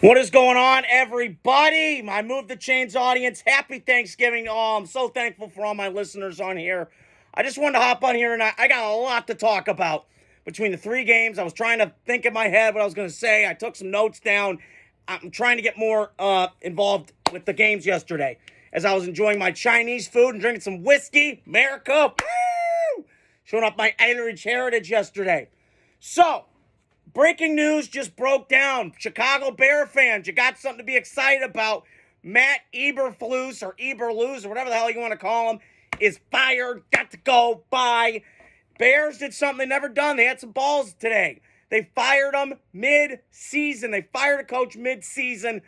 What is going on, everybody? My Move the Chains audience, happy Thanksgiving. Oh, I'm so thankful for all my listeners on here. I just wanted to hop on here, and I got a lot to talk about between the three games. I was trying to think in my head what I was going to say. I took some notes down. I'm trying to get more involved with the games yesterday as I was enjoying my Chinese food and drinking some whiskey. America, woo! Showing up my Irish heritage yesterday. So, breaking news just broke down. Chicago Bear fans, you got something to be excited about. Matt Eberflus, or Eberlus, or whatever the hell you want to call him, is fired. Got to go. Bye. Bears did something they never done. They had some balls today. They fired him mid-season. They fired a coach mid-season.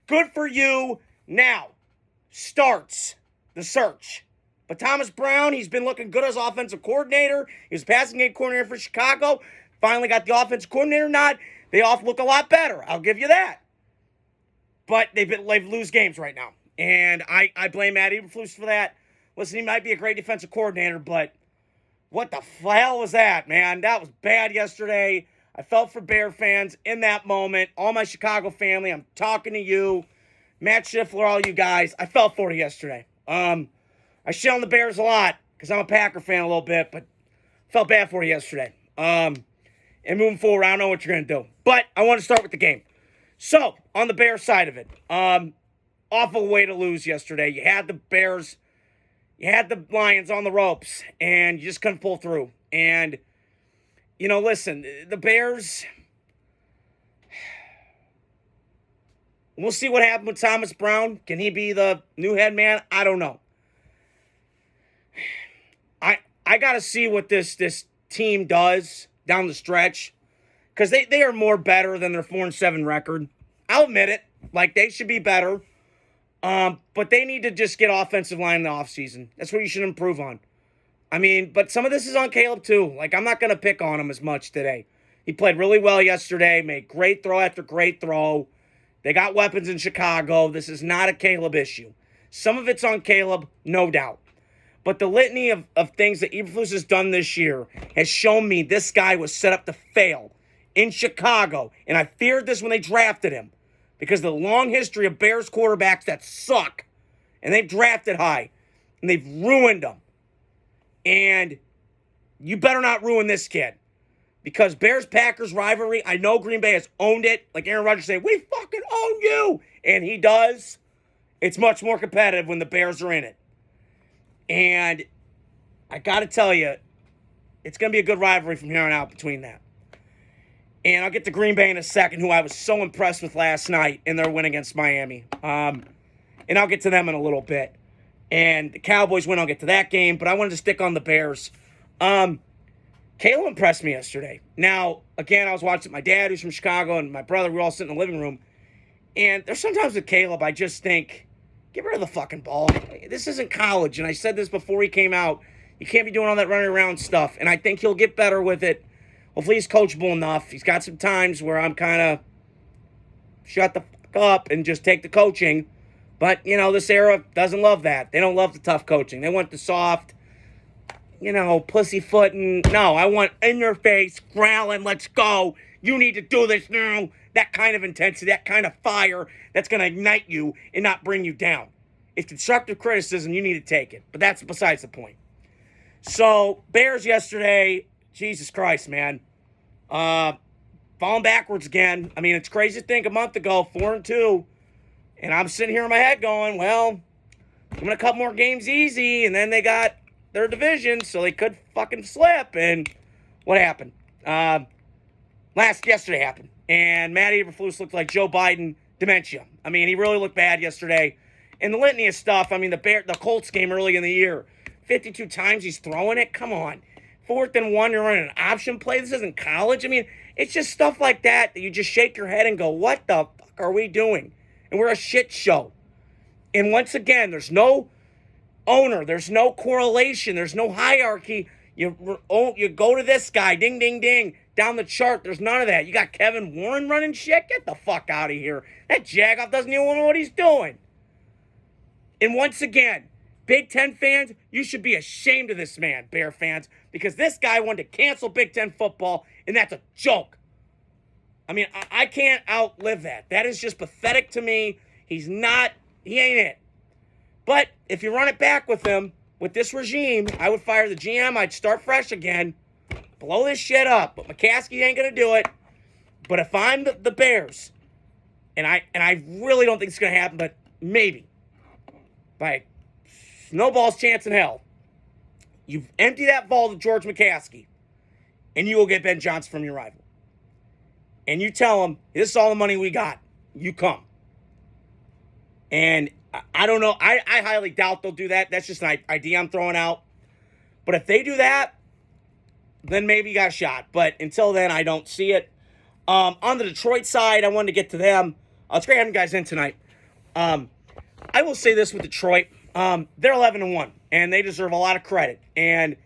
Good for you. Now starts the search. But Thomas Brown, he's been looking good as offensive coordinator. He was passing game coordinator for Chicago. Finally got the offensive coordinator nod. They all look a lot better. I'll give you that. But they've lose games right now. And I blame Matt Eberflus for that. Listen, he might be a great defensive coordinator, but what the hell was that, man? That was bad yesterday. I felt for Bear fans in that moment. All my Chicago family, I'm talking to you. Matt Schiffler, all you guys. I felt for you yesterday. I shit on the Bears a lot because I'm a Packer fan a little bit, but felt bad for you yesterday. And moving forward, I don't know what you're going to do. But I want to start with the game. So, on the Bears side of it, awful way to lose yesterday. You had the Bears, you had the Lions on the ropes, and you just couldn't pull through. And, listen, the Bears, we'll see what happens with Thomas Brown. Can he be the new head man? I don't know. I got to see what this team does down the stretch, because they are more better than their 4-7 record. I'll admit it. Like, they should be better. But they need to just get offensive line in the offseason. That's what you should improve on. I mean, but some of this is on Caleb too. Like, I'm not going to pick on him as much today. He played really well yesterday, made great throw after great throw. They got weapons in Chicago. This is not a Caleb issue. Some of it's on Caleb, no doubt. But the litany of things that Eberflus has done this year has shown me this guy was set up to fail in Chicago. And I feared this when they drafted him because of the long history of Bears quarterbacks that suck. And they've drafted high. And they've ruined them. And you better not ruin this kid. Because Bears-Packers rivalry, I know Green Bay has owned it. Like Aaron Rodgers said, we fucking own you. And he does. It's much more competitive when the Bears are in it. And I got to tell you, it's going to be a good rivalry from here on out between that. And I'll get to Green Bay in a second, who I was so impressed with last night in their win against Miami. And I'll get to them in a little bit. And the Cowboys win, I'll get to that game. But I wanted to stick on the Bears. Caleb impressed me yesterday. Now, again, I was watching my dad, who's from Chicago, and my brother. We were all sitting in the living room. And there's sometimes with Caleb, I just think, get rid of the fucking ball. This isn't college, and I said this before he came out. You can't be doing all that running around stuff, and I think he'll get better with it. Hopefully he's coachable enough. He's got some times where I'm kind of shut the fuck up and just take the coaching. But, this era doesn't love that. They don't love the tough coaching. They want the soft, pussyfooting. No, I want in your face, growling, let's go. You need to do this now. That kind of intensity, that kind of fire that's going to ignite you and not bring you down. It's constructive criticism. You need to take it. But that's besides the point. So, Bears yesterday, Jesus Christ, man. Falling backwards again. I mean, it's crazy to think a month ago, 4-2. And I'm sitting here in my head going, well, giving a couple more games easy. And then they got their division, so they could fucking slip. And what happened? Yesterday happened. And Matt Eberflus looked like Joe Biden dementia. I mean, he really looked bad yesterday. And the litany of stuff, I mean, the Colts game early in the year, 52 times he's throwing it. Come on. 4th and 1, you're running an option play. This isn't college. I mean, it's just stuff like that you just shake your head and go, what the fuck are we doing? And we're a shit show. And once again, there's no owner. There's no correlation. There's no hierarchy. You go to this guy, ding, ding, ding. Down the chart, there's none of that. You got Kevin Warren running shit? Get the fuck out of here. That jagoff doesn't even know what he's doing. And once again, Big Ten fans, you should be ashamed of this man, Bear fans, because this guy wanted to cancel Big Ten football, and that's a joke. I mean, I can't outlive that. That is just pathetic to me. He ain't it. But if you run it back with him, with this regime, I would fire the GM. I'd start fresh again. Blow this shit up. But McCaskey ain't going to do it. But if I'm the Bears, and I really don't think it's going to happen, but maybe, by snowball's chance in hell, you empty that ball to George McCaskey, and you will get Ben Johnson from your rival. And you tell him, this is all the money we got. You come. And I don't know. I highly doubt they'll do that. That's just an idea I'm throwing out. But if they do that, then maybe you got a shot. But until then, I don't see it. On the Detroit side, I wanted to get to them. It's great having you guys in tonight. I will say this with Detroit. They're 11-1, and they deserve a lot of credit. And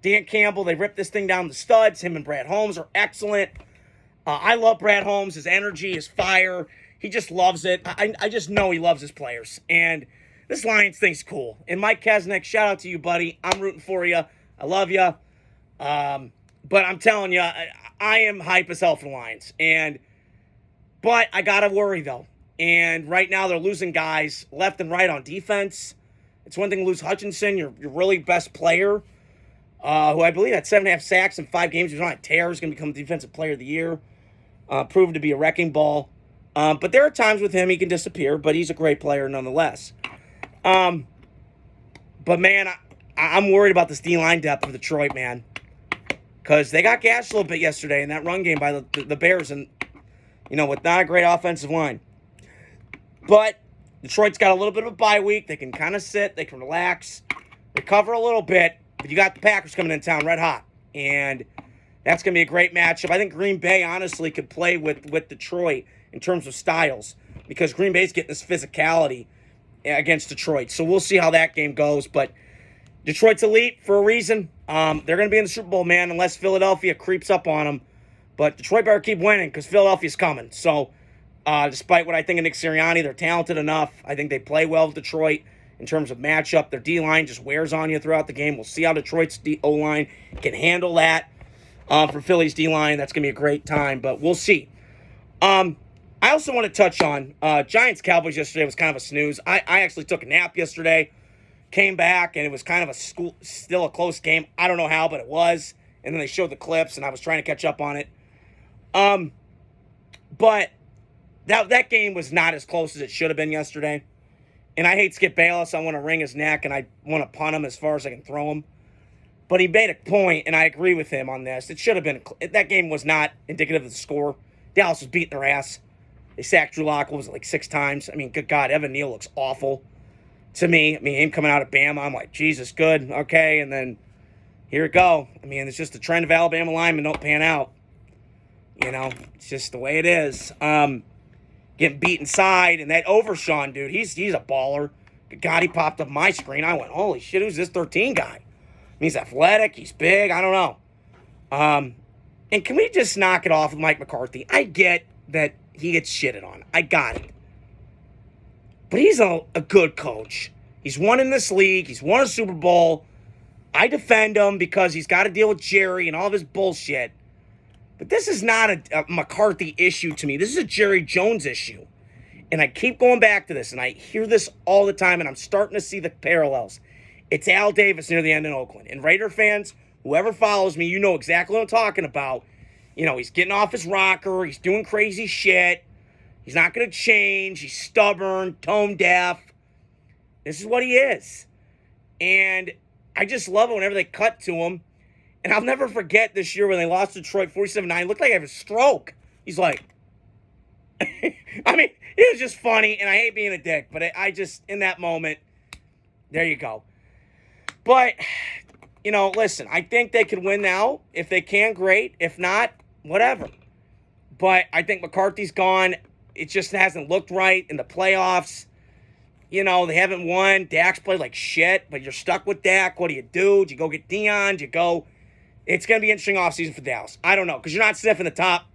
Dan Campbell, they ripped this thing down to studs. Him and Brad Holmes are excellent. I love Brad Holmes, his energy, his fire. He just loves it. I just know he loves his players. And this Lions thing's cool. And Mike Kesnick, shout out to you, buddy. I'm rooting for you. I love you. But I'm telling you, I am hype as hell for the Lions. But I got to worry, though. And right now they're losing guys left and right on defense. It's one thing to lose Hutchinson, your really best player, who I believe had 7.5 sacks in 5 games. He was on a tear. He's going to become Defensive Player of the Year. Proved to be a wrecking ball. But there are times with him he can disappear, but he's a great player nonetheless. But, man, I'm worried about this D-line depth of Detroit, man. Because they got gashed a little bit yesterday in that run game by the Bears, and, with not a great offensive line. But Detroit's got a little bit of a bye week. They can kind of sit. They can relax, recover a little bit. But you got the Packers coming in town red hot. And that's going to be a great matchup. I think Green Bay, honestly, could play with Detroit in terms of styles, because Green Bay's getting this physicality against Detroit. So we'll see how that game goes. But Detroit's elite for a reason. They're going to be in the Super Bowl, man, unless Philadelphia creeps up on them. But Detroit better keep winning, because Philadelphia's coming. So despite what I think of Nick Sirianni, they're talented enough. I think they play well with Detroit in terms of matchup. Their D-line just wears on you throughout the game. We'll see how Detroit's O-line can handle that. For Philly's D-line, that's going to be a great time, but we'll see. I also want to touch on Giants-Cowboys yesterday was kind of a snooze. I actually took a nap yesterday, came back, and it was kind of still a close game. I don't know how, but it was. And then they showed the clips, and I was trying to catch up on it. But that game was not as close as it should have been yesterday. And I hate Skip Bayless. I want to wring his neck, and I want to punt him as far as I can throw him. But he made a point, and I agree with him on this. It should have been – that game was not indicative of the score. Dallas was beating their ass. They sacked Drew Lock, was it, like 6 times? I mean, good God, Evan Neal looks awful to me. I mean, him coming out of Bama, I'm like, Jesus, good, okay. And then here it go. I mean, it's just the trend of Alabama linemen don't pan out. It's just the way it is. Getting beat inside, and that Overshawn dude, he's a baller. Good God, he popped up my screen. I went, holy shit, who's this 13 guy? He's athletic. He's big. I don't know. And can we just knock it off with Mike McCarthy? I get that he gets shitted on. I got it. But he's a good coach. He's won in this league. He's won a Super Bowl. I defend him because he's got to deal with Jerry and all of his bullshit. But this is not a McCarthy issue to me. This is a Jerry Jones issue. And I keep going back to this, and I hear this all the time, and I'm starting to see the parallels. It's Al Davis near the end in Oakland. And Raider fans, whoever follows me, you know exactly what I'm talking about. He's getting off his rocker. He's doing crazy shit. He's not going to change. He's stubborn, tone deaf. This is what he is. And I just love it whenever they cut to him. And I'll never forget this year when they lost to Detroit 47-9. It looked like I have a stroke. He's like, I mean, it was just funny. And I hate being a dick. But I just, in that moment, there you go. But, listen, I think they could win now. If they can, great. If not, whatever. But I think McCarthy's gone. It just hasn't looked right in the playoffs. They haven't won. Dak's played like shit, but you're stuck with Dak. What do? Do you go get Dion? Do you go? It's going to be an interesting offseason for Dallas. I don't know, because you're not sniffing the top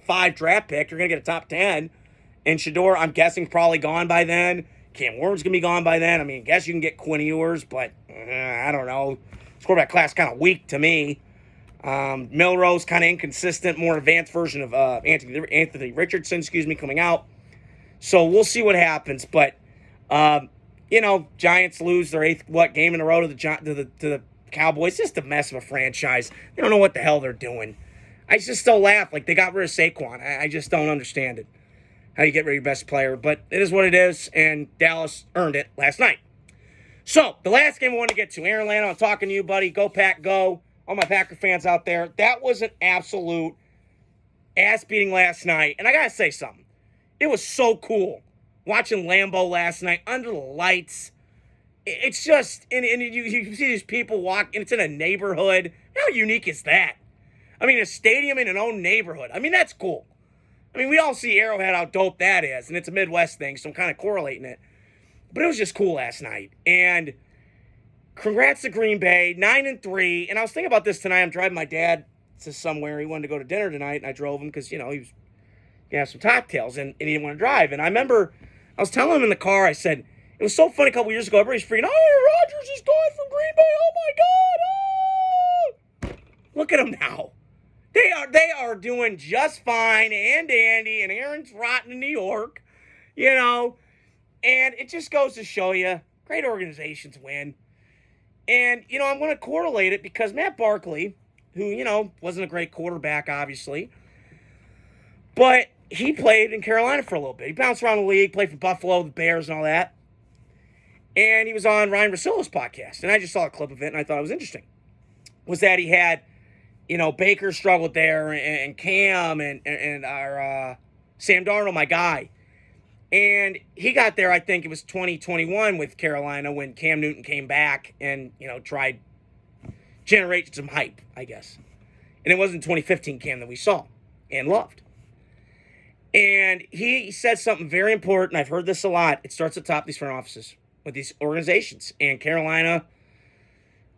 5 draft pick. You're going to get a top 10. And Shador, I'm guessing, probably gone by then. Cam Warren's going to be gone by then. I mean, I guess you can get Quinn Ewers, but I don't know. This quarterback class kind of weak to me. Milrose kind of inconsistent, more advanced version of Anthony Richardson, coming out. So we'll see what happens. But Giants lose their 8th game in a row to the Cowboys. Just a mess of a franchise. They don't know what the hell they're doing. I just still laugh like they got rid of Saquon. I just don't understand it. How you get rid of your best player, but it is what it is, and Dallas earned it last night. So the last game I want to get to, Aaron Lano, I'm talking to you, buddy. Go Pack, go! All my Packer fans out there, that was an absolute ass beating last night, and I gotta say something. It was so cool watching Lambeau last night under the lights. It's just, and you see these people walk, and it's in a neighborhood. How unique is that? I mean, a stadium in an own neighborhood. I mean, that's cool. I mean, we all see Arrowhead, how dope that is, and it's a Midwest thing, so I'm kind of correlating it. But it was just cool last night. And congrats to Green Bay, 9-3. And I was thinking about this tonight. I'm driving my dad to somewhere. He wanted to go to dinner tonight, and I drove him because, he was going to have some cocktails, and he didn't want to drive. And I remember I was telling him in the car, I said, it was so funny a couple years ago. Everybody's freaking, oh, Rodgers is gone from Green Bay. Oh, my God. Oh. Look at him now. They are doing just fine, and Andy, and Aaron's rotten in New York, and it just goes to show you, great organizations win. And, I'm going to correlate it because Matt Barkley, who, wasn't a great quarterback, obviously, but he played in Carolina for a little bit. He bounced around the league, played for Buffalo, the Bears, and all that. And he was on Ryan Russillo's podcast, and I just saw a clip of it, and I thought it was interesting. Was that he had, Baker struggled there, and Cam, and our Sam Darnold, my guy. And he got there, I think it was 2021 with Carolina when Cam Newton came back and, tried generate some hype, I guess. And it wasn't 2015 Cam that we saw and loved. And he said something very important. I've heard this a lot. It starts at the top of these front offices with these organizations. And Carolina,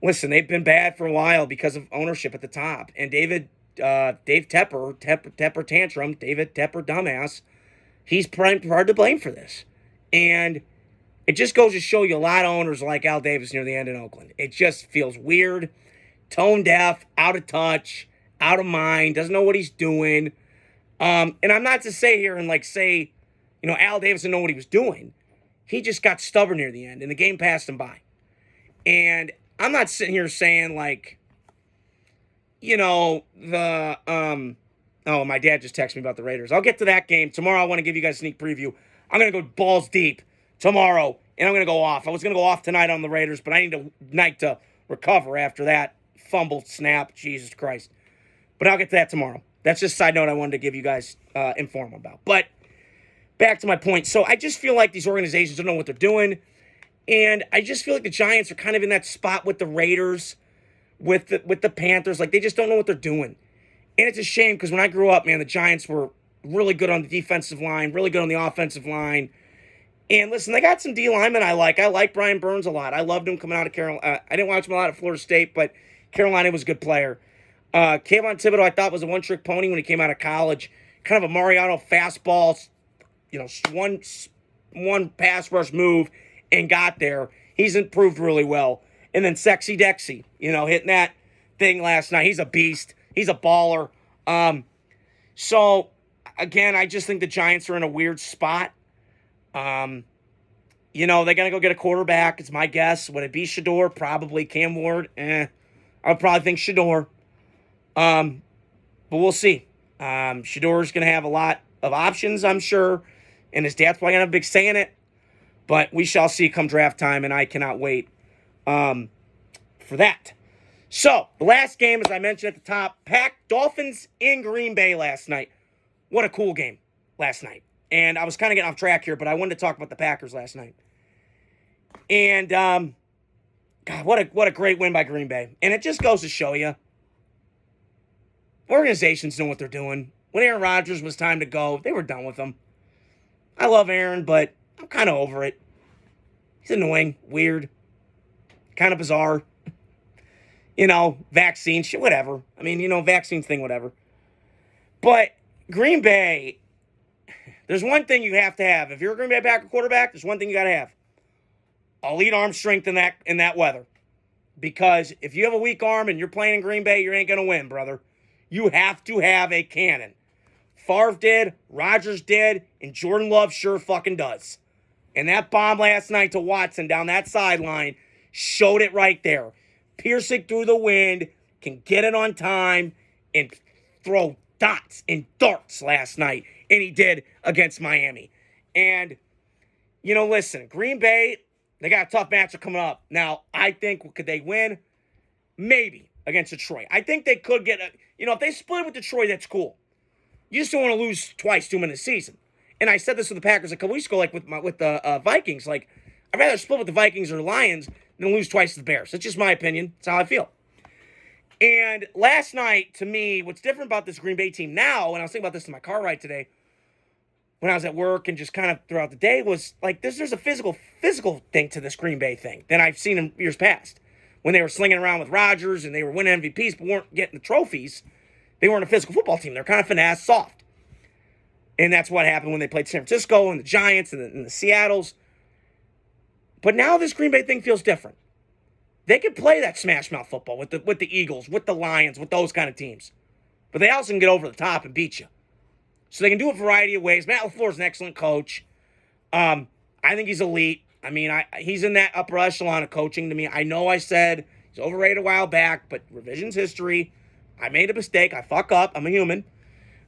listen, they've been bad for a while because of ownership at the top. And Dave Tepper Tantrum, David Tepper dumbass, he's hard to blame for this. And it just goes to show you a lot of owners like Al Davis near the end in Oakland. It just feels weird, tone deaf, out of touch, out of mind, doesn't know what he's doing. And I'm not to say here and say, Al Davis didn't know what he was doing. He just got stubborn near the end, and the game passed him by. And I'm not sitting here saying oh, my dad just texted me about the Raiders. I'll get to that game. Tomorrow I want to give you guys a sneak preview. I'm going to go balls deep tomorrow, and I'm going to go off. I was going to go off tonight on the Raiders, but I need a night to recover after that fumble snap. Jesus Christ. But I'll get to that tomorrow. That's just a side note I wanted to give you guys inform about. But back to my point. So I just feel like these organizations don't know what they're doing. And I just feel like the Giants are kind of in that spot with the Raiders, with the Panthers. Like, they just don't know what they're doing. And it's a shame because when I grew up, man, the Giants were really good on the defensive line, really good on the offensive line. And listen, they got some D linemen I like. I like Brian Burns a lot. I loved him coming out of Carolina. I didn't watch him a lot at Florida State, but Carolina was a good player. Kayvon Thibodeau, I thought, was a one-trick pony when he came out of college. Kind of a Mariano fastball, one pass rush move and got there. He's improved really well. And then Sexy Dexy, hitting that thing last night. He's a beast. He's a baller. So, again, I just think the Giants are in a weird spot. They're going to go get a quarterback. It's my guess. Would it be Shador? Probably. Cam Ward? I would probably think Shador. But we'll see. Shador's going to have a lot of options, I'm sure. And his dad's probably going to have a big say in it. But we shall see come draft time, and I cannot wait for that. So, the last game, as I mentioned at the top, Dolphins in Green Bay last night. What a cool game last night. And I was kind of getting off track here, but I wanted to talk about the Packers last night. And, God, what a great win by Green Bay. And it just goes to show you, organizations know what they're doing. When Aaron Rodgers was time to go, they were done with him. I love Aaron, but I'm kind of over it. He's annoying, weird, kind of bizarre. Vaccine shit, whatever. I mean, vaccine thing, whatever. But Green Bay, there's one thing you have to have. If you're a Green Bay Packer quarterback, there's one thing you got to have. Elite arm strength in that weather. Because if you have a weak arm and you're playing in Green Bay, you ain't going to win, brother. You have to have a cannon. Favre did, Rodgers did, and Jordan Love sure fucking does. And that bomb last night to Watson down that sideline showed it right there. Piercing through the wind, can get it on time, and throw dots and darts last night. And he did against Miami. And, listen, Green Bay, they got a tough matchup coming up. Now, I think, could they win? Maybe against Detroit. I think they could get if they split with Detroit, that's cool. You just don't want to lose twice to them in the season. And I said this with the Packers a couple weeks ago, like with the Vikings. Like, I'd rather split with the Vikings or the Lions than lose twice to the Bears. That's just my opinion. That's how I feel. And last night, to me, what's different about this Green Bay team now, and I was thinking about this in my car ride today, when I was at work and just kind of throughout the day, was like there's a physical thing to this Green Bay thing than I've seen in years past. When they were slinging around with Rodgers and they were winning MVPs but weren't getting the trophies, they weren't a physical football team. They're kind of finesse, soft. And that's what happened when they played San Francisco and the Giants and the Seattles. But now this Green Bay thing feels different. They can play that smash mouth football with the Eagles, with the Lions, with those kind of teams. But they also can get over the top and beat you. So they can do it a variety of ways. Matt LaFleur is an excellent coach. I think he's elite. I mean, he's in that upper echelon of coaching to me. I know I said he's overrated a while back, but revision's history. I made a mistake. I fuck up. I'm a human.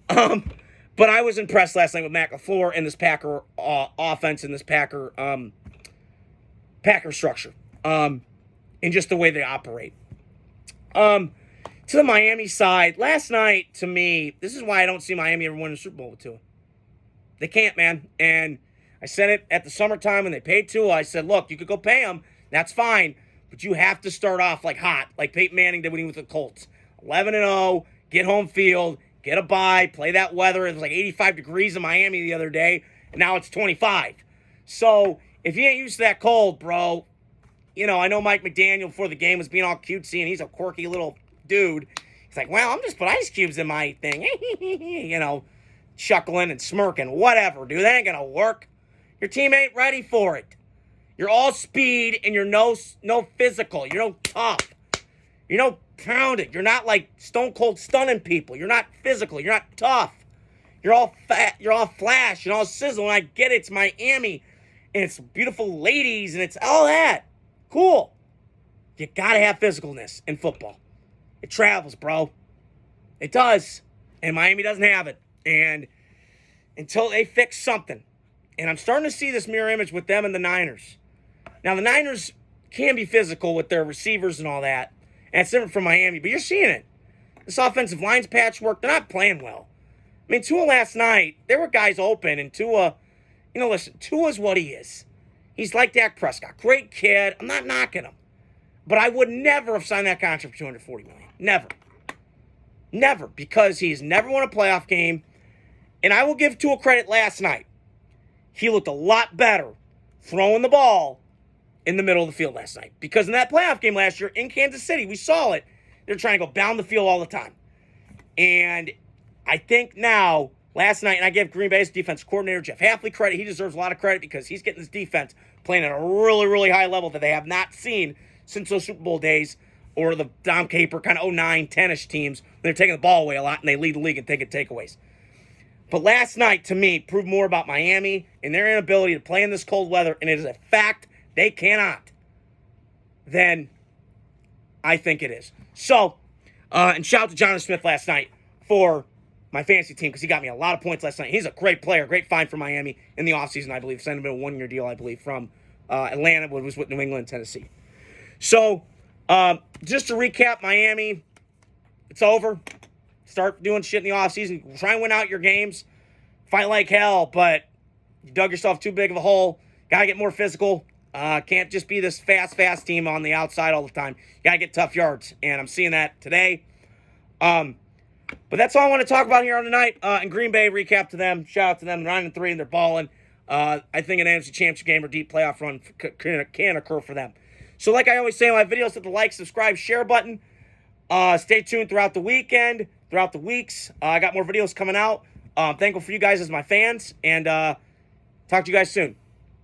But I was impressed last night with Matt LaFleur and this Packer offense and this Packer structure. And just the way they operate. To the Miami side, last night, to me, this is why I don't see Miami ever win a Super Bowl with Tua. They can't, man. And I said it at the summertime when they paid Tua. I said, look, you could go pay him. That's fine. But you have to start off like hot, like Peyton Manning did when he was with the Colts. 11-0, get home field, get a bye, play that weather. It was like 85 degrees in Miami the other day, and now it's 25. So if you ain't used to that cold, bro, I know Mike McDaniel before the game was being all cutesy, and he's a quirky little dude. He's like, well, I'm just putting ice cubes in my thing. Chuckling and smirking. Whatever, dude. That ain't going to work. Your team ain't ready for it. You're all speed, and you're no physical. You're no tough. You're no pounded. You're not like Stone Cold stunning people. You're not physical. You're not tough. You're all fat. You're all flash and all sizzle. And I get it. It's Miami, and it's beautiful ladies, and it's all that. Cool. You got to have physicalness in football. It travels, bro. It does. And Miami doesn't have it. And until they fix something. And I'm starting to see this mirror image with them and the Niners. Now, the Niners can be physical with their receivers and all that. And it's different from Miami. But you're seeing it. This offensive line's patchwork. They're not playing well. I mean, Tua last night, there were guys open. And Tua, listen, Tua's what he is. He's like Dak Prescott. Great kid. I'm not knocking him. But I would never have signed that contract for $240 million. Never. Never. Because he's never won a playoff game. And I will give Tua credit last night. He looked a lot better throwing the ball in the middle of the field last night. Because in that playoff game last year in Kansas City, we saw it. They're trying to go down the field all the time. And I think now, last night, and I give Green Bay's defense coordinator Jeff Hafley credit. He deserves a lot of credit because he's getting this defense playing at a really, really high level that they have not seen since those Super Bowl days or the Dom Capers kind of 09, 10-ish teams. They're taking the ball away a lot and they lead the league in taking takeaways. But last night, to me, proved more about Miami and their inability to play in this cold weather, and it is a fact they cannot, than I think it is. So, and shout out to Jonathan Smith last night for my fantasy team because he got me a lot of points last night. He's a great player, great find for Miami in the offseason, I believe. Signed him a one-year deal, I believe, from Atlanta, but was with New England and Tennessee. So, just to recap, Miami, it's over. Start doing shit in the offseason. Try and win out your games. Fight like hell, but you dug yourself too big of a hole. Got to get more physical. Can't just be this fast team on the outside all the time. You got to get tough yards, and I'm seeing that today. But that's all I want to talk about here on tonight. In Green Bay, recap to them. Shout out to them. 9-3, and they're balling. I think an NFC Championship game or deep playoff run can occur for them. So like I always say in my videos, hit the like, subscribe, share button. Stay tuned throughout the weekend, throughout the weeks. I got more videos coming out. Thankful for you guys as my fans, and talk to you guys soon.